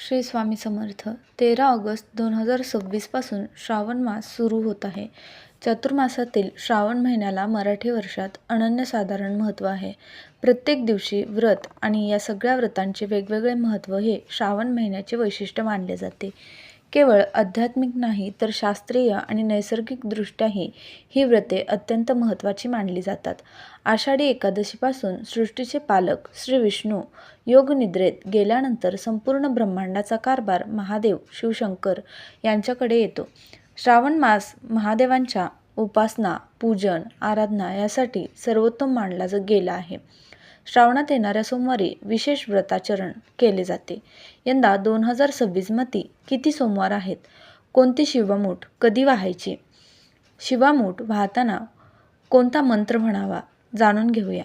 Shri Swami Samarth. 13 August 2026 पासून श्रावण मास सुरू होत आहे. चातुर्मासातील श्रावण महिन्याला मराठी वर्षात अनन्यसाधारण महत्त्व आहे. प्रत्येक दिवशी व्रत आणि या सगळ्या व्रतांचे वेगवेगळे महत्त्व हे श्रावण महिन्याचे वैशिष्ट्य मानले जाते. केवळ आध्यात्मिक नाही तर शास्त्रीय आणि नैसर्गिकदृष्ट्याही ही व्रते अत्यंत महत्त्वाची मानली जातात. आषाढी एकादशीपासून सृष्टीचे पालक श्री विष्णू योगनिद्रेत गेल्यानंतर संपूर्ण ब्रह्मांडाचा कारभार महादेव शिवशंकर यांच्याकडे येतो. श्रावण मास महादेवांच्या उपासना, पूजन, आराधना यासाठी सर्वोत्तम मानला गेला आहे. श्रावणात येणाऱ्या सोमवारी विशेष व्रताचरण केले जाते. यंदा 2026 मध्ये किती सोमवार आहेत? कोणती शिवामूठ कधी वाहायची? शिवामूठ वाहताना कोणता मंत्र म्हणावा जाणून घेऊया.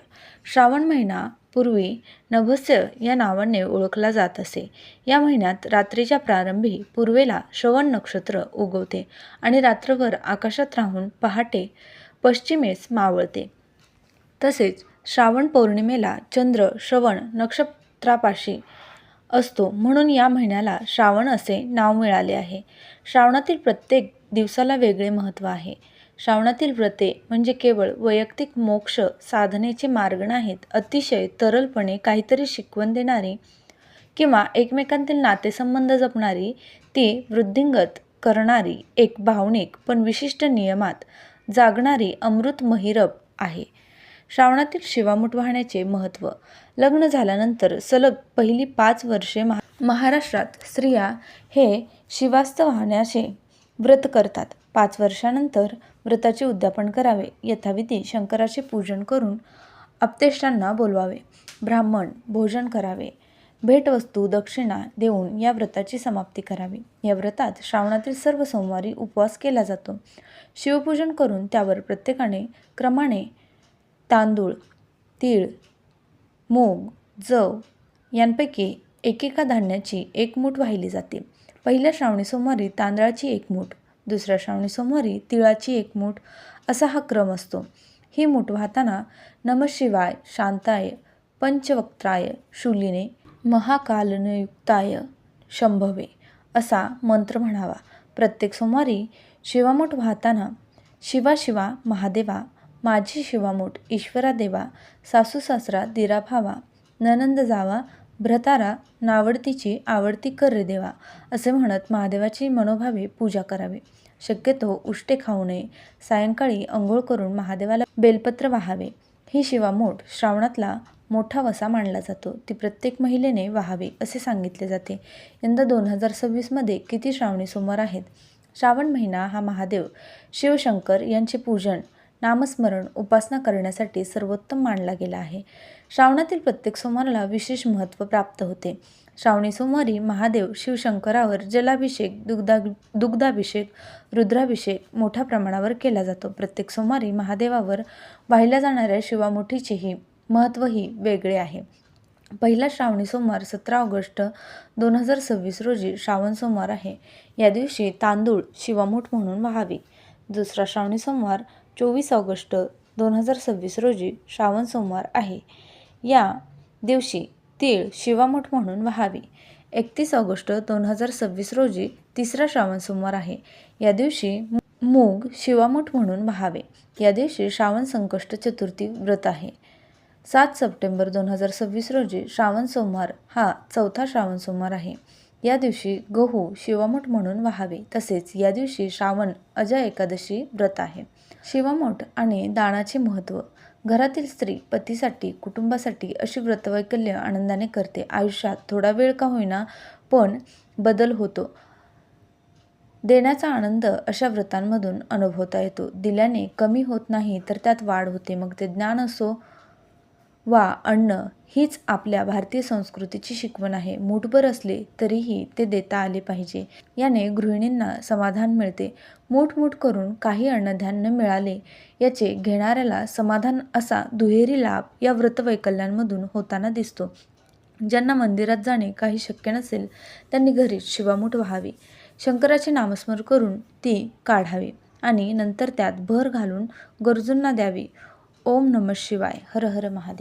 श्रावण महिना पूर्वी नभस्य या नावाने ओळखला जात असे. या महिन्यात रात्रीच्या प्रारंभी पूर्वेला श्रवण नक्षत्र उगवते आणि रात्रभर आकाशात राहून पहाटे पश्चिमेस मावळते. तसेच श्रावण पौर्णिमेला चंद्र श्रवण नक्षत्रापाशी असतो, म्हणून या महिन्याला श्रावण असे नाव मिळाले आहे. श्रावणातील प्रत्येक दिवसाला वेगळे महत्त्व आहे. श्रावणातील व्रते म्हणजे केवळ वैयक्तिक मोक्ष साधनेचे मार्ग नाहीत, अतिशय तरलपणे काहीतरी शिकवण देणारी किंवा एकमेकांतील नातेसंबंध जपणारी, ती वृद्धिंगत करणारी एक भावनिक पण विशिष्ट नियमात जागणारी अमृत महिरप आहे. श्रावणातील शिवामूठ वाहण्याचे महत्त्व. लग्न झाल्यानंतर सलग पहिली 5 वर्षे महाराष्ट्रात स्त्रिया हे शिवास्त वाहण्याचे व्रत करतात. 5 वर्षानंतर व्रताचे उद्यापन करावे. यथाविधी शंकराचे पूजन करून आप्तेष्टांना बोलवावे. ब्राह्मण भोजन करावे. भेटवस्तू दक्षिणा देऊन या व्रताची समाप्ती करावी. या व्रतात श्रावणातील सर्व सोमवारी उपवास केला जातो. शिवपूजन करून त्यावर प्रत्येकाने क्रमाने तांदूळ, तीळ, मूग, जव यांपैकी एकेका धान्याची 1 मूठ वाहिली जाते. पहिल्या श्रावणी सोमवारी तांदळाची 1 मूठ, दुसऱ्या श्रावणी सोमवारी तिळाची 1 मूठ असा हा क्रम असतो. ही मूठ वाहताना नमः शिवाय, शांताय, पंचवक्त्राय, शूलिने, महाकालनयुक्ताय, शंभवे असा मंत्र म्हणावा. प्रत्येक सोमवारी शिवामूठ वाहताना शिवा शिवा महादेवा, माझी शिवामूठ ईश्वरा देवा, सासू सासरा दिरा भावा, ननंद जावा भ्रतारा, नावडतीची आवडती कर रे देवा असे म्हणत महादेवाची मनोभावे पूजा करावी. शक्यतो उष्टे खाऊ नये. सायंकाळी अंघोळ करून महादेवाला बेलपत्र वाहावे. ही शिवामूठ श्रावणातला मोठा वसा मानला जातो. ती प्रत्येक महिलेने वाहावी असे सांगितले जाते. यंदा 2026 मध्ये किती श्रावणी सोमवार आहेत? श्रावण महिना हा महादेव शिवशंकर यांचे पूजन, नामस्मरण, उपासना करण्यासाठी सर्वोत्तम मानला गेला आहे. श्रावणातील प्रत्येक सोमवाराला विशेष महत्त्व प्राप्त होते. श्रावणी सोमवारी महादेव शिवशंकरावर जलाभिषेक, दुग्धाभिषेक, रुद्राभिषेक मोठ्या प्रमाणावर केला जातो. प्रत्येक सोमवारी महादेवावर वाहिल्या जाणाऱ्या शिवामुठीचेही महत्त्वही वेगळे आहे. पहिला श्रावणी सोमवार 17 ऑगस्ट 2026 रोजी श्रावण सोमवार आहे. या दिवशी तांदूळ शिवामूठ म्हणून वाहावी. दुसरा श्रावणी सोमवार 24 ऑगस्ट 2026 रोजी श्रावण सोमवार आहे. या दिवशी तीळ शिवामूठ म्हणून वाहावी. 31 ऑगस्ट 2026 रोजी तिसरा श्रावण सोमवार आहे. या दिवशी मूग शिवामूठ म्हणून वाहावे. या दिवशी श्रावण संकष्ट चतुर्थी व्रत आहे. 7 सप्टेंबर 2026 रोजी श्रावण सोमवार हा चौथा श्रावण सोमवार आहे. या दिवशी गहू शिवामूठ म्हणून वाहावे. तसेच या दिवशी श्रावण अजा एकादशी व्रत आहे. शिवामूठ आणि दानाचे महत्त्व. घरातील स्त्री पतीसाठी, कुटुंबासाठी अशी व्रतवैकल्य आनंदाने करते. आयुष्यात थोडा वेळ का होईना पण बदल होतो. देण्याचा आनंद अशा व्रतांमधून अनुभवता येतो. दिल्याने कमी होत नाही तर त्यात वाढ होते. मग ते ज्ञान असो वा अन्न, हीच आपल्या भारतीय संस्कृतीची शिकवण आहे. मूठभर असले तरीही ते देता आले पाहिजे. याने गृहिणींना समाधान मिळते. मूठ करून काही अन्नधान्य मिळाले याचे घेणाऱ्याला समाधान असा दुहेरी लाभ या व्रतवैकल्यांमधून होताना दिसतो. ज्यांना मंदिरात जाणे काही शक्य नसेल त्यांनी घरीच शिवामूठ वाहावी. शंकराचे नामस्मरण करून ती काढावी आणि नंतर त्यात भर घालून गरजूंना द्यावी. ओम नमः शिवाय. हर हर महादेव.